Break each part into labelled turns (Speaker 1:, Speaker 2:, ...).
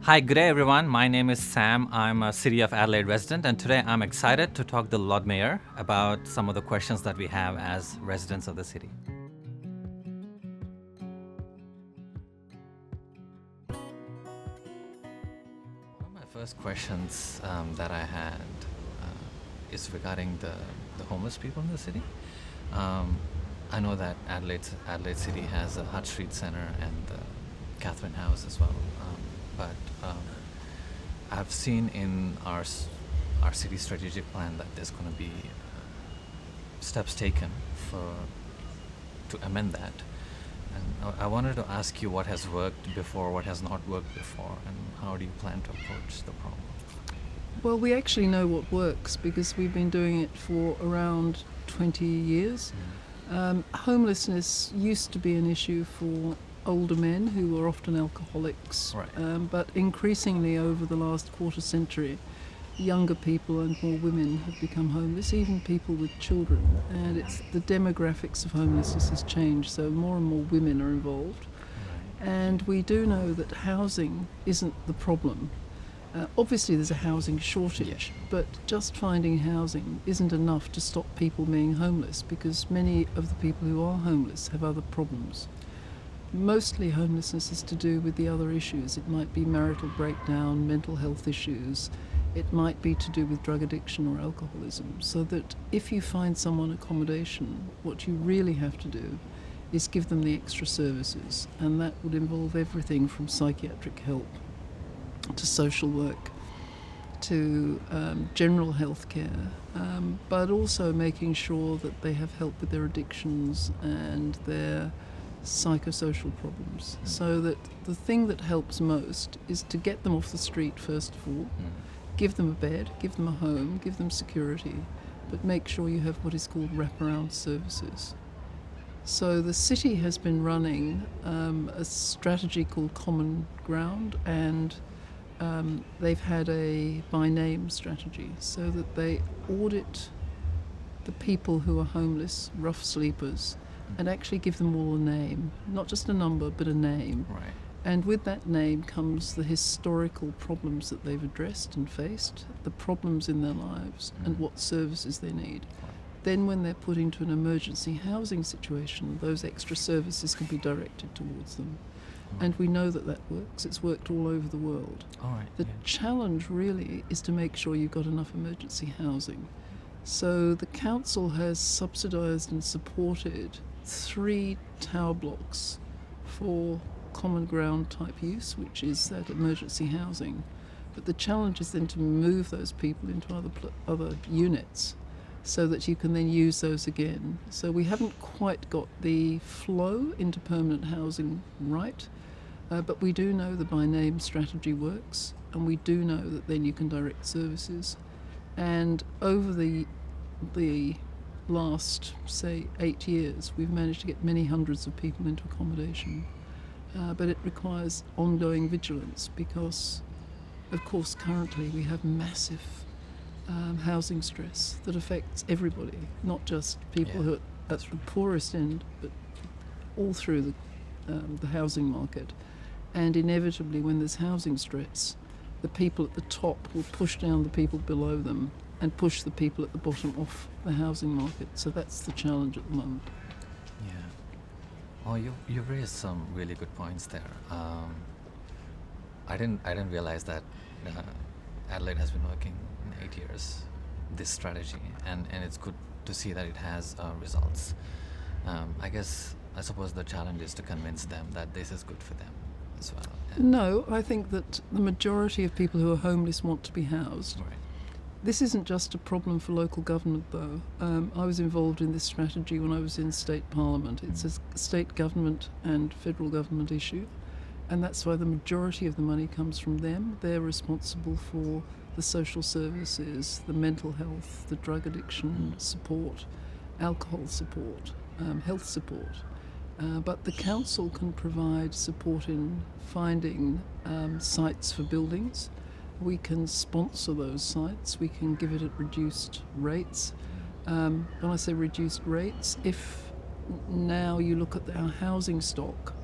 Speaker 1: Hi, good day everyone. My name is Sam. I'm a City of Adelaide resident, and today I'm excited to talk to the Lord Mayor about some of the questions that we have as residents of the city. One of my first questions that I had is regarding the homeless people in the city. I know that Adelaide City has a Hutt Street Centre and the Catherine House as well, but I've seen in our city strategic plan that there's going to be steps taken to amend that. And I wanted to ask you what has worked before, what has not worked before, and how do you plan to approach the problem?
Speaker 2: Well, we actually know what works because we've been doing it for around 20 years. Homelessness used to be an issue for older men who were often alcoholics,
Speaker 1: Right.
Speaker 2: but increasingly over the last quarter century, younger people and more women have become homeless, even people with children, and it's the demographics of homelessness has changed, so more and more women are involved.
Speaker 1: Right.
Speaker 2: And we do know that housing isn't the problem. Obviously there's a housing shortage, but just finding housing isn't enough to stop people being homeless, because many of the people who are homeless have other problems. Mostly homelessness is to do with the other issues. It might be marital breakdown, mental health issues. It might be to do with drug addiction or alcoholism. So that if you find someone accommodation, what you really have to do is give them the extra services. And that would involve everything from psychiatric help to social work to general health care, but also making sure that they have help with their addictions and their psychosocial problems, so that the thing that helps most is to get them off the street first of all, give them a bed, give them a home, give them security, but make sure you have what is called wraparound services. So the city has been running a strategy called Common Ground, and they've had a by name strategy, so that they audit the people who are homeless, rough sleepers, and actually give them all a name, not just a number, but a name.
Speaker 1: Right.
Speaker 2: And with that name comes the historical problems that they've addressed and faced, the problems in their lives, and what services they need. Then when they're put into an emergency housing situation, those extra services can be directed towards them. And we know that that works. It's worked all over the world.
Speaker 1: All right.
Speaker 2: The challenge really is to make sure you've got enough emergency housing. So the council has subsidised and supported 3 tower blocks for common ground type use, which is that emergency housing. But the challenge is then to move those people into other units so that you can then use those again. So we haven't quite got the flow into permanent housing right, but we do know the by name strategy works, and we do know that then you can direct services. And over the last, say, 8 years, we've managed to get many hundreds of people into accommodation. But it requires ongoing vigilance because, of course, currently we have massive housing stress that affects everybody, not just people who are at the poorest end, but all through the housing market. And inevitably, when there's housing stress, the people at the top will push down the people below them and push the people at the bottom off the housing market. So that's the challenge at the moment.
Speaker 1: Yeah. Oh, you've raised some really good points there. I didn't realize that Adelaide has been working in 8 years this strategy, and it's good to see that it has results. I suppose the challenge is to convince them that this is good for them as well.
Speaker 2: No, I think that the majority of people who are homeless want to be housed.
Speaker 1: Right.
Speaker 2: This isn't just a problem for local government, though. I was involved in this strategy when I was in state parliament. It's a state government and federal government issue, and that's why the majority of the money comes from them. They're responsible for the social services, the mental health, the drug addiction support, alcohol support, health support. But the council can provide support in finding sites for buildings. We can sponsor those sites. We can give it at reduced rates. When I say reduced rates, if now you look at our housing stock,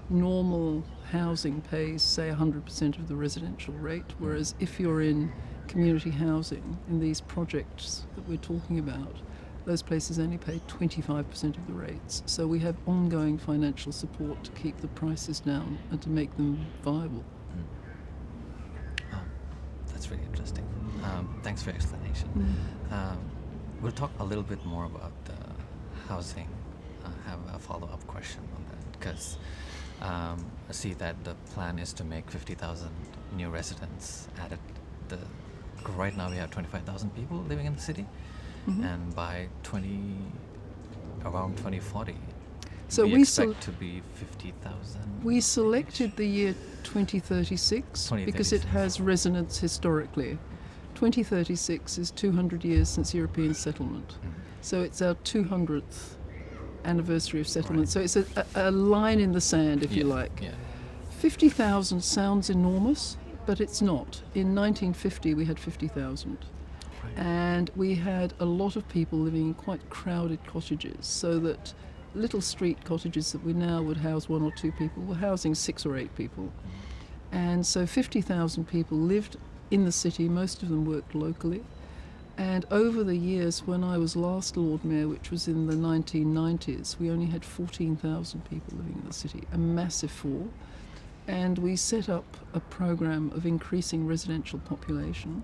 Speaker 2: normal housing pays, say, 100% of the residential rate, whereas if you're in community housing, in these projects that we're talking about, those places only pay 25% of the rates. So we have ongoing financial support to keep the prices down and to make them viable.
Speaker 1: Oh, that's really interesting. Thanks for your explanation. We'll talk a little bit more about the housing. I have a follow-up question on that because I see that the plan is to make 50,000 new residents added. Right now we have 25,000 people living in the city, and by around 2040,
Speaker 2: so
Speaker 1: we expect to be 50,000.
Speaker 2: We selected the year 2036 because it has resonance historically. 2036 is 200 years since European settlement. So it's our 200th anniversary of settlement.
Speaker 1: Right.
Speaker 2: So it's a line in the sand, if you like. 50,000 sounds enormous, but it's not. In 1950 we had 50,000. And we had a lot of people living in quite crowded cottages, so that little street cottages that we now would house 1 or 2 people were housing 6 or 8 people. And so 50,000 people lived in the city, most of them worked locally. And over the years, when I was last Lord Mayor, which was in the 1990s, we only had 14,000 people living in the city, a massive fall. And we set up a program of increasing residential population,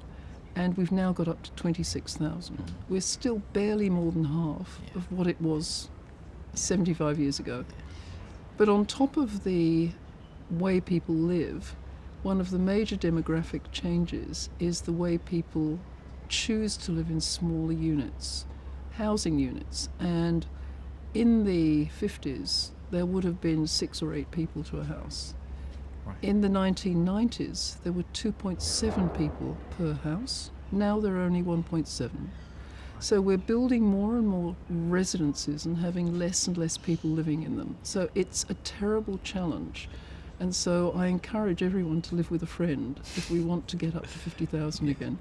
Speaker 2: and we've now got up to 26,000. We're still barely more than half of what it was 75 years ago. But on top of the way people live, one of the major demographic changes is the way people choose to live in smaller units, housing units. And in the 50s, there would have been 6 or 8 people to a house.
Speaker 1: Right.
Speaker 2: In the 1990s, there were 2.7 people per house. Now there are only 1.7. So we're building more and more residences and having less and less people living in them. So it's a terrible challenge. And so I encourage everyone to live with a friend if we want to get up to 50,000 again.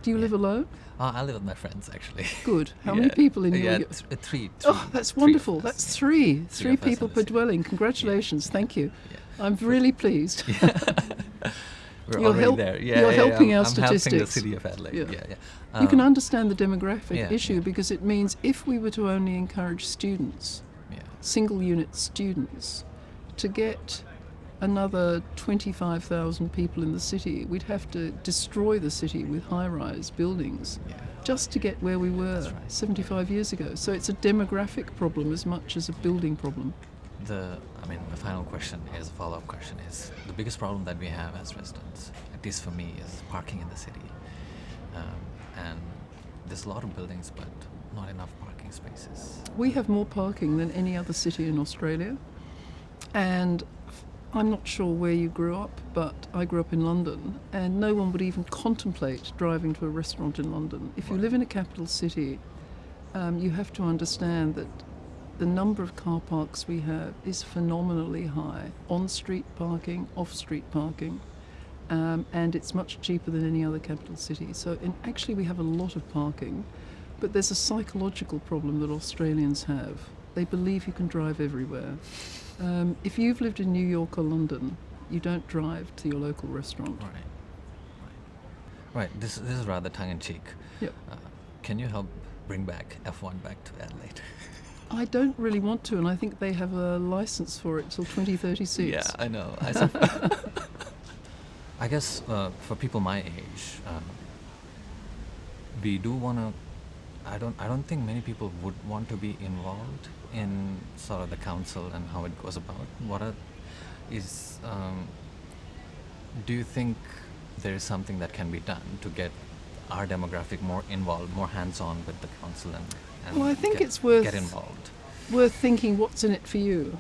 Speaker 2: Do you live alone?
Speaker 1: I live with my friends, actually.
Speaker 2: Good. How many people in your...
Speaker 1: Three.
Speaker 2: Oh, that's wonderful.
Speaker 1: Three
Speaker 2: That's three. Three
Speaker 1: of us
Speaker 2: people
Speaker 1: in the
Speaker 2: per
Speaker 1: city.
Speaker 2: dwelling. Congratulations.
Speaker 1: Yeah.
Speaker 2: Thank you.
Speaker 1: Yeah.
Speaker 2: I'm really pleased.
Speaker 1: We're
Speaker 2: You're
Speaker 1: already there.
Speaker 2: you're helping our
Speaker 1: I'm helping the
Speaker 2: statistics.
Speaker 1: City of Adelaide.
Speaker 2: You can understand the demographic issue
Speaker 1: yeah.
Speaker 2: because it means if we were to only encourage students, single unit students, to get another 25,000 people in the city, we'd have to destroy the city with high-rise buildings just to get where we were 75 years ago. So it's a demographic problem as much as a building problem.
Speaker 1: My final question is a follow-up question is the biggest problem that we have as residents, at least for me, is parking in the city. And there's a lot of buildings, but not enough parking spaces.
Speaker 2: We have more parking than any other city in Australia. And I'm not sure where you grew up, but I grew up in London, and no one would even contemplate driving to a restaurant in London. If you live in a capital city, you have to understand that the number of car parks we have is phenomenally high. On-street parking, off-street parking, and it's much cheaper than any other capital city. So actually we have a lot of parking, but there's a psychological problem that Australians have. They believe you can drive everywhere. If you've lived in New York or London, you don't drive to your local restaurant.
Speaker 1: Right. This is rather tongue-in-cheek.
Speaker 2: Yep.
Speaker 1: Can you help bring back F1 back to Adelaide?
Speaker 2: I don't really want to, and I think they have a license for it till 2036.
Speaker 1: Yeah, I know. I guess for people my age, we do want to. I don't think many people would want to be involved in sort of the council and how it goes about. Do you think there is something that can be done to get our demographic more involved, more hands-on with the council and
Speaker 2: well, I think it's worth
Speaker 1: get involved?
Speaker 2: Worth thinking what's in it for you.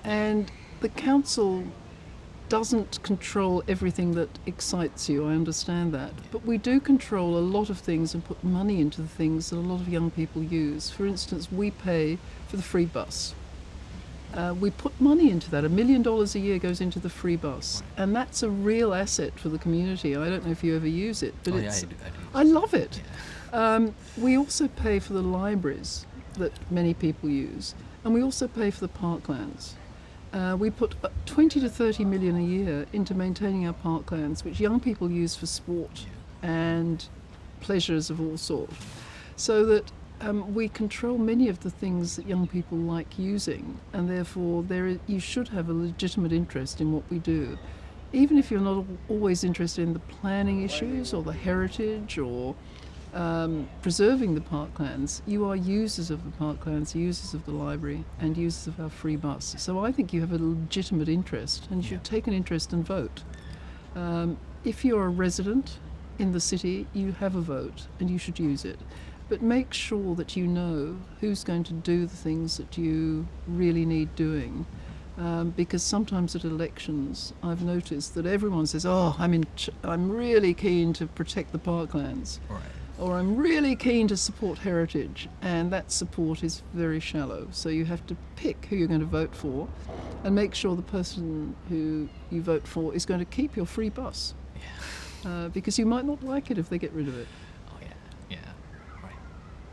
Speaker 2: And the council doesn't control everything that excites you, I understand that. But we do control a lot of things and put money into the things that a lot of young people use. For instance, we pay for the free bus. We put money into that. $1 million a year goes into the free bus. And that's a real asset for the community. I don't know if you ever use it, but
Speaker 1: I do.
Speaker 2: I love it. Yeah. We also pay for the libraries that many people use. And we also pay for the parklands. We put 20 to 30 million a year into maintaining our parklands, which young people use for sport and pleasures of all sorts, so that we control many of the things that young people like using, and therefore you should have a legitimate interest in what we do. Even if you're not always interested in the planning issues or the heritage or preserving the parklands, you are users of the parklands, users of the library, and users of our free bus. So I think you have a legitimate interest, and you should take an interest and vote. If you're a resident in the city, you have a vote, and you should use it. But make sure that you know who's going to do the things that you really need doing. Because sometimes at elections, I've noticed that everyone says, "Oh, I'm really keen to protect the parklands."
Speaker 1: Right.
Speaker 2: Or I'm really keen to support heritage, and that support is very shallow. So you have to pick who you're going to vote for and make sure the person who you vote for is going to keep your free bus.
Speaker 1: Yeah.
Speaker 2: Because you might not like it if they get rid of it.
Speaker 1: Oh, yeah. Yeah. Right.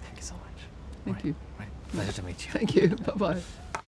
Speaker 1: Thank you so much.
Speaker 2: Thank you.
Speaker 1: Right. Pleasure to meet you.
Speaker 2: Thank you. Bye-bye.